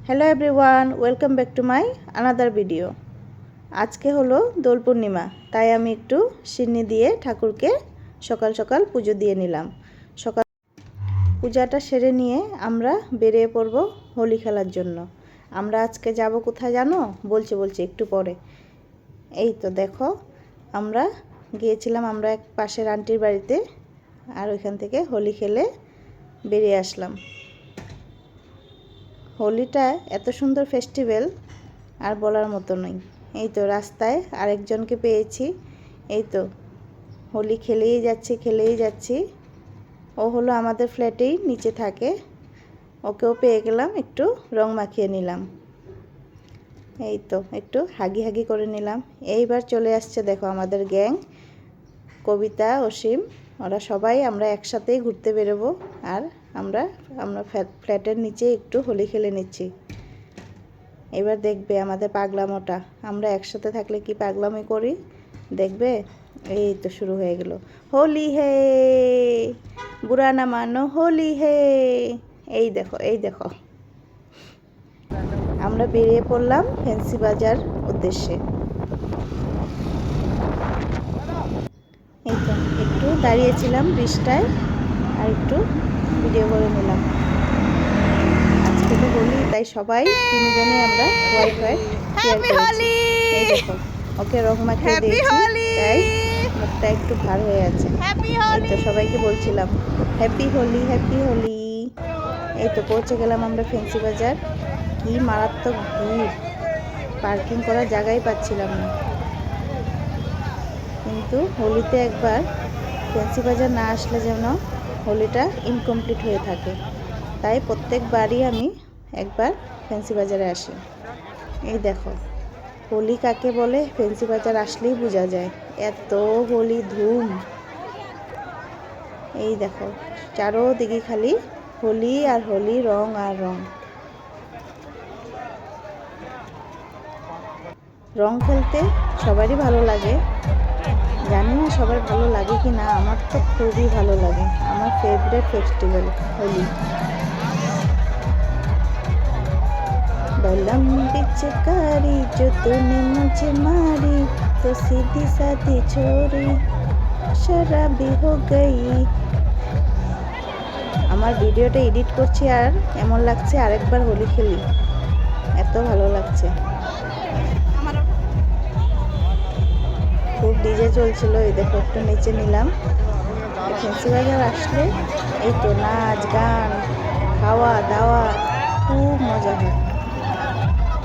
Hello everyone, welcome back to my another video. আজকে হলো দোল পূর্ণিমা, তাই আমি একটু সিন্নি দিয়ে ঠাকুরকে সকাল সকাল পুজো দিয়ে নিলাম। সকাল পূজাটা সেরে নিয়ে আমরা বেরিয়ে পড়ব হোলি খেলার জন্য। আমরা আজকে যাব কোথায় জানো? বলছি একটু পরে। এই তো দেখো, আমরা গিয়েছিলাম আমরা এক পাশের আন্টির বাড়িতে, আর ওইখান থেকে হোলি খেলে বেরিয়ে আসলাম। হোলিটা এত সুন্দর ফেস্টিভ্যাল আর বলার মতো নয়। এই তো রাস্তায় আরেকজনকে পেয়েছি, এই তো হোলি খেলেই যাচ্ছি। ও হলো আমাদের ফ্ল্যাটেই নিচে থাকে, ওকেও পেয়ে গেলাম, একটু রং মাখিয়ে নিলাম। এই তো একটু হাগি করে নিলাম। এইবার চলে আসছে দেখো আমাদের গ্যাং, কবিতা, অসীম, ওরা সবাই আমরা একসাথেই ঘুরতে বেরোবো। আর আমরা ফ্ল্যাটের নিচে একটু হোলি খেলে নিচ্ছি। এবার দেখবে আমাদের পাগলামোটা, আমরা একসাথে থাকলে কি পাগলামি করি দেখবে। এই তো শুরু হয়ে গেল, হোলি হে বুরা না মানো হোলি হে। এই দেখো আমরা বেরিয়ে পড়লাম ফ্যান্সি বাজার উদ্দেশ্যে। এই তো একটু দাঁড়িয়েছিলাম বৃষ্টায়, আর একটু ভিডিও করে নিলাম। আজকে তো হোলি, তাই সবাই তিনজনে আমরা হোয়াইট শেয়ার করেছি। এই দেখো ওকে রং মাখিয়ে দিয়েছি, তাই মুখটা একটু ভার হয়ে আছে। এই তো সবাইকে বলছিলাম হ্যাপি হোলি হ্যাপি হোলি। এই তো পৌঁছে গেলাম আমরা ফ্যান্সি বাজার। কি মারাত্মক ভিড়, পার্কিং করার জায়গাই পাচ্ছিলাম না। কিন্তু হোলিতে একবার ফ্যান্সি বাজার না আসলে যেন হোলিটা ইনকমপ্লিট হয়ে থাকে, তাই প্রত্যেকবারই আমি একবার ফ্যান্সি বাজারে আসি। এই দেখো হোলি কাকে বলে ফ্যান্সি বাজার আসলেই বোঝা যায়, এত হোলি ধুম। এই দেখো চারোদিকে খালি হোলি আর হোলি, রং আর রং। রং খেলতে সবারই ভালো লাগে, জানি না সবার ভালো লাগে কি না, আমার তো খুবই ভালো লাগে। আমার ফেভারিট ফেস্টিভ্যাল হোলি। बलम पिचकारी जो तूने मुझे मारी तो सीधी सादी छोरी शराबी हो गई। আমার ভিডিওটা এডিট করছি আর এমন লাগছে আরেকবার হোলি খেলি, এত ভালো লাগছে। খুব ডিজে চলছিল, এই দেখো একটু নিচে নিলাম। ফ্যান্সি বাজার আসলে এই তো নাচ গান খাওয়া দাওয়া খুব মজা হয়।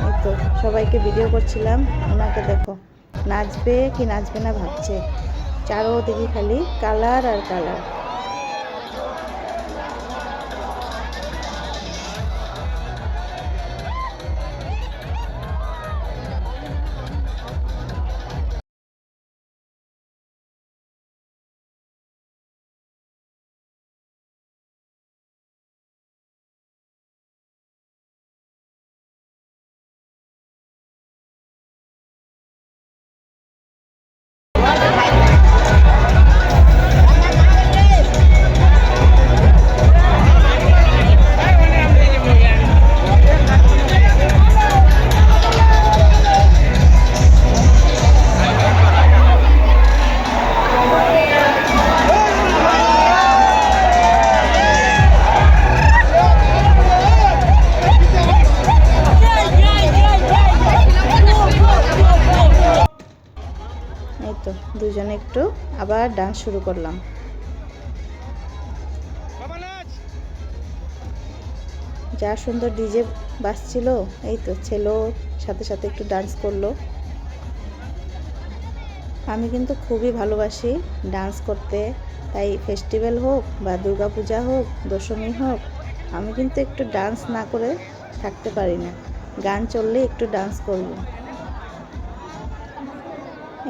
এই তো সবাইকে ভিডিও করছিলাম, ওনাকে দেখো নাচবে কি নাচবে না ভাবছে, চারোদিকে খালি কালার আর কালার। তো দুজনে একটু আবার ডান্স শুরু করলাম। যা সুন্দর ডিজে বাজছিল, এই তো ছেলেও সাথে সাথে একটু ডান্স করলো। আমি কিন্তু খুবই ভালোবাসি ডান্স করতে, তাই ফেস্টিভ্যাল হোক বা দুর্গাপূজা হোক দশমী হোক, আমি কিন্তু একটু ডান্স না করে থাকতে পারি না। গান চললে একটু ডান্স করব।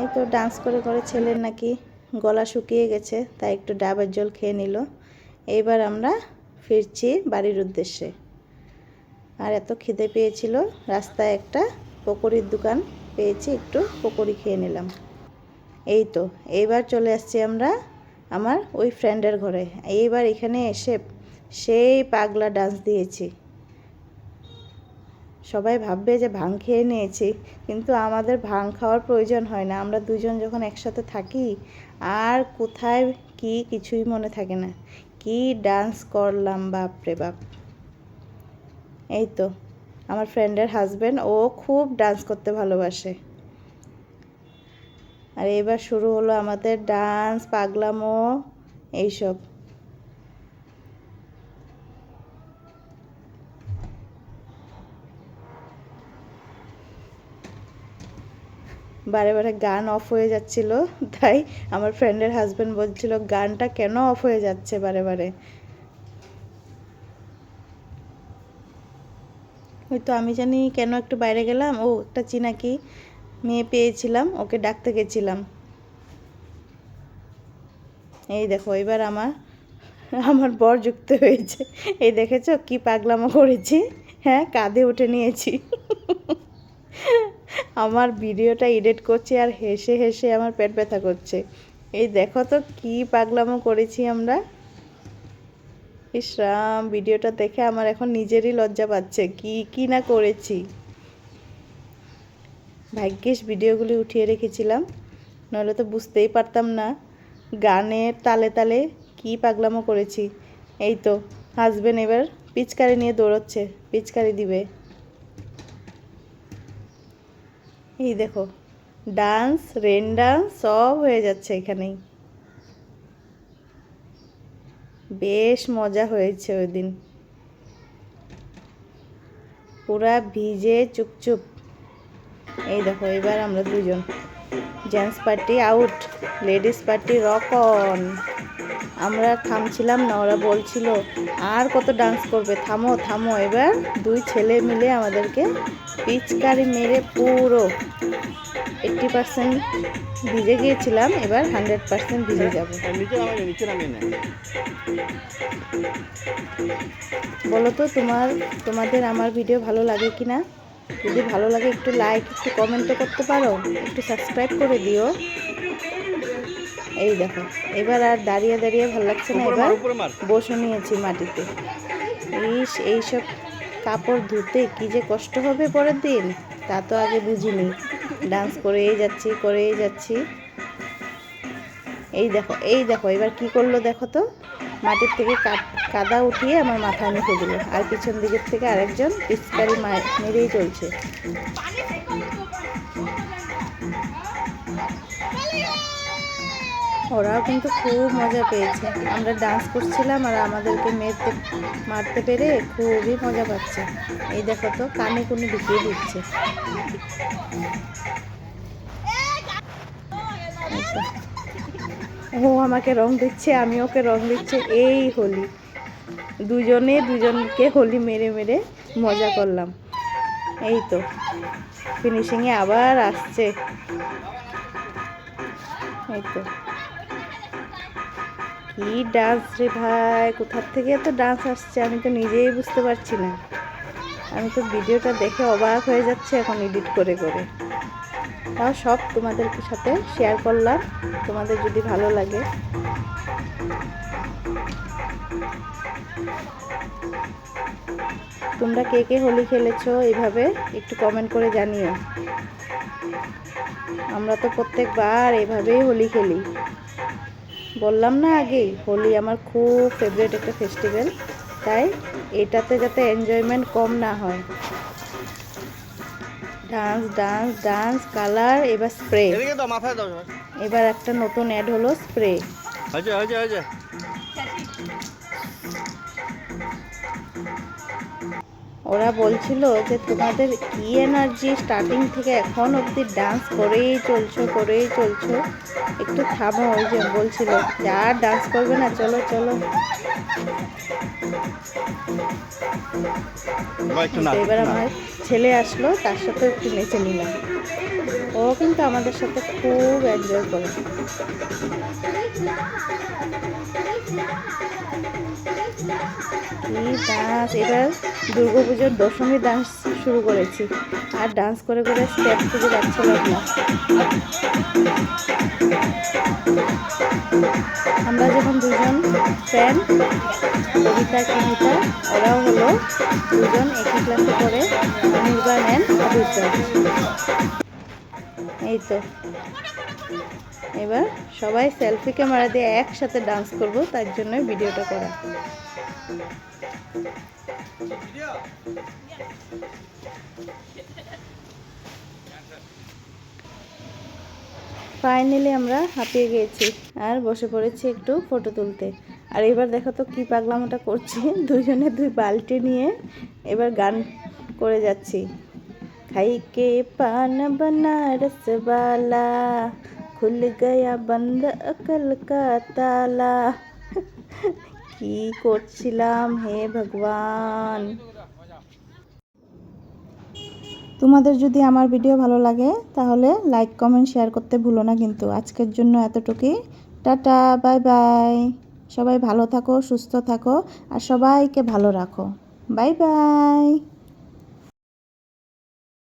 এই তো ডান্স করে ছেলের নাকি গলা শুকিয়ে গেছে, তাই একটু ডাবের জল খেয়ে নিল। এইবার আমরা ফিরছি বাড়ির উদ্দেশ্যে। আর এত খিদে পেয়েছিল, রাস্তায় একটা পকোড়ির দোকান পেয়েছি, একটু পকোড়ি খেয়ে নিলাম। এই তো এইবার চলে আসছি আমরা আমার ওই ফ্রেন্ডের ঘরে। এইবার এখানে এসে সেই পাগলা ডান্স দিয়েছি। সবাই ভাববে যে ভাং খেয়ে নিয়েছি, কিন্তু আমাদের ভাং খাওয়ার প্রয়োজন হয় না। আমরা দুজন যখন একসাথে থাকি আর কোথায় কি কিছুই মনে থাকে না। কি ডান্স করলাম, বাপরে বাপ। এই তো আমার ফ্রেন্ডের হাজব্যান্ড, ও খুব ডান্স করতে ভালোবাসে। আর এবার শুরু হলো আমাদের ডান্স, পাগলামো, এইসব। বারে বারে গান অফ হয়ে যাচ্ছিল, তাই আমার ফ্রেন্ডের হাজব্যান্ড বলছিল গানটা কেন অফ হয়ে যাচ্ছে বারে বারে। ওই তো আমি জানি কেন একটু বাইরে গেলাম, ও একটা চিনাকি মেয়ে পেয়েছিলাম, ওকে ডাকতে গেছিলাম। এই দেখো এবার আমার বর যুক্ত হয়েছে। এই দেখেছো কি পাগলামো করেছি, হ্যাঁ কাঁধে উঠে নিয়েছি। আমার ভিডিওটা এডিট করছি আর হেসে হেসে আমার পেট ব্যথা করছে। এই দেখো তো কি পাগলামো করেছি আমরা। ইসরাম, ভিডিওটা দেখে আমার এখন নিজেরই লজ্জা পাচ্ছে, কি না করেছি। ভাগ্যিস ভিডিওগুলি উঠিয়ে রেখেছিলাম, নইলে তো বুঝতেই পারতাম না গানের তালে তালে কি পাগলামো করেছি। এই তো হাজবেন্ড এবার পিচকারি নিয়ে দৌড়চ্ছে, পিচকারি দিবে। এই দেখো ডান্স, রেন ডান্স সব হয়ে যাচ্ছে এখানেই। বেশ মজা হয়েছে ওই দিন, পুরা ভিজে চুপচুপ। এই দেখো এবার আমরা দুজন, gents party out, ladies party rock on. আমরা থামছিলাম না, ওরা বলছিল আর কত ডান্স করবে, থামো থামো। এবার দুই ছেলে মিলে আমাদেরকে পিচকারি মেরে পুরো 80% ভিজে গিয়েছিলাম, এবার 100% ভিজে যাব। বলো তো তোমাদের আমার ভিডিও ভালো লাগে কি না? যদি ভালো লাগে একটু লাইক, একটু কমেন্টও করতে পারো, একটু সাবস্ক্রাইব করে দিও। এই দেখো এবার আর দাঁড়িয়ে দাঁড়িয়ে ভালো লাগছে না, এবার বসে নিয়েছি মাটিতে। এইসব কাপড় ধুতে কি যে কষ্ট হবে পরের দিন, তা তো আগে বুঝিনি। ডান্স করেই যাচ্ছি। এই দেখো এবার কি করলো দেখো তো, মাটির থেকে কাদা উঠিয়ে আমার মাথায় মুখে দিল, আর পিছন দিকের থেকে আরেকজন পিচকারি মেরেই চলছে। ওরাও কিন্তু খুব মজা পেয়েছে, আমরা ডান্স করছিলাম আর আমাদেরকে মারতে পেরে খুবই মজা পাচ্ছে। এই দেখো তো কানে কুনি ঢুকিয়ে দিচ্ছে। ও আমাকে রং দিচ্ছে, আমি ওকে রং দিচ্ছে। এই হোলি, দুজনকে হোলি মেরে মেরে মজা করলাম। এই তো ফিনিশিংয়ে আবার আসছে। এই তো কি ডান্স রে ভাই, কোথার থেকে এত ডান্স আসছে আমি তো নিজেই বুঝতে পারছি না। আমি তো ভিডিওটা দেখে অবাক হয়ে যাচ্ছে এখন এডিট করে করে। তাও সব তোমাদের সাথে শেয়ার করলাম, তোমাদের যদি ভালো লাগে। তোমরা কে কে হোলি খেলেছো এইভাবে একটু কমেন্ট করে জানিও। আমরা তো প্রত্যেকবার এভাবেই হোলি খেলি। বললাম না আগেই, হোলি আমার খুব ফেভারিট একটা ফেস্টিভ্যাল, তাই এটাতে যাতে এনজয়মেন্ট কম না হয়। ডান্স ডান্স ডান্স, কালার, এবার স্প্রে। এবার একটা নতুন অ্যাড হলো স্প্রে। ওরা বলছিল যে তোমাদের কি এনার্জি, স্টার্টিং থেকে এখন অবধি ডান্স করেই চলছো, একটু থামো। ওই যে বলছিল যে আর ডান্স করবে না, চলো চলো। এবার আমার ছেলে আসলো, তার সাথে একটু নেচে নিলাম। ও কিন্তু আমাদের সাথে খুব এনজয় করে। কি ডান্স! এবার দুর্গাপুজোর দশমী ডান্স শুরু করেছি, আর ডান্স করে করে স্টেপ খুঁজে পাচ্ছিলাম না। আমরা যখন দুজন ফ্রেন্ড, কবিতা কিনিতা, ওরাও হলো দুজন একই ক্লাসে পড়ে, আমি জীবন অ্যান্ড অভিপ্রায়। এই তো এবার সবাই সেলফি ক্যামেরা দিয়ে একসাথে ডান্স করব, তার জন্য ভিডিওটা করা। ফাইনালি আমরা হাঁপিয়ে গিয়েছি আর বসে পড়েছি একটু ফটো তুলতে। আর এবার দেখো তো কী পাগলামোটা করছি, দুজনে দুই বালতি নিয়ে এবার গান করে যাচ্ছি। খাই কে পান বনারস বালা, খুল গয়া বন্ধ অকল কা তালা। কি করছিলাম হে ভগবান। তোমাদের যদি আমার ভিডিও ভালো লাগে তাহলে লাইক কমেন্ট শেয়ার করতে ভুলো না কিন্তু। আজকের জন্য এতটুকুই। Tata, bye bye. সবাই ভালো থাকো, সুস্থ থাকো আর সবাইকে ভালো রাখো। Bye bye.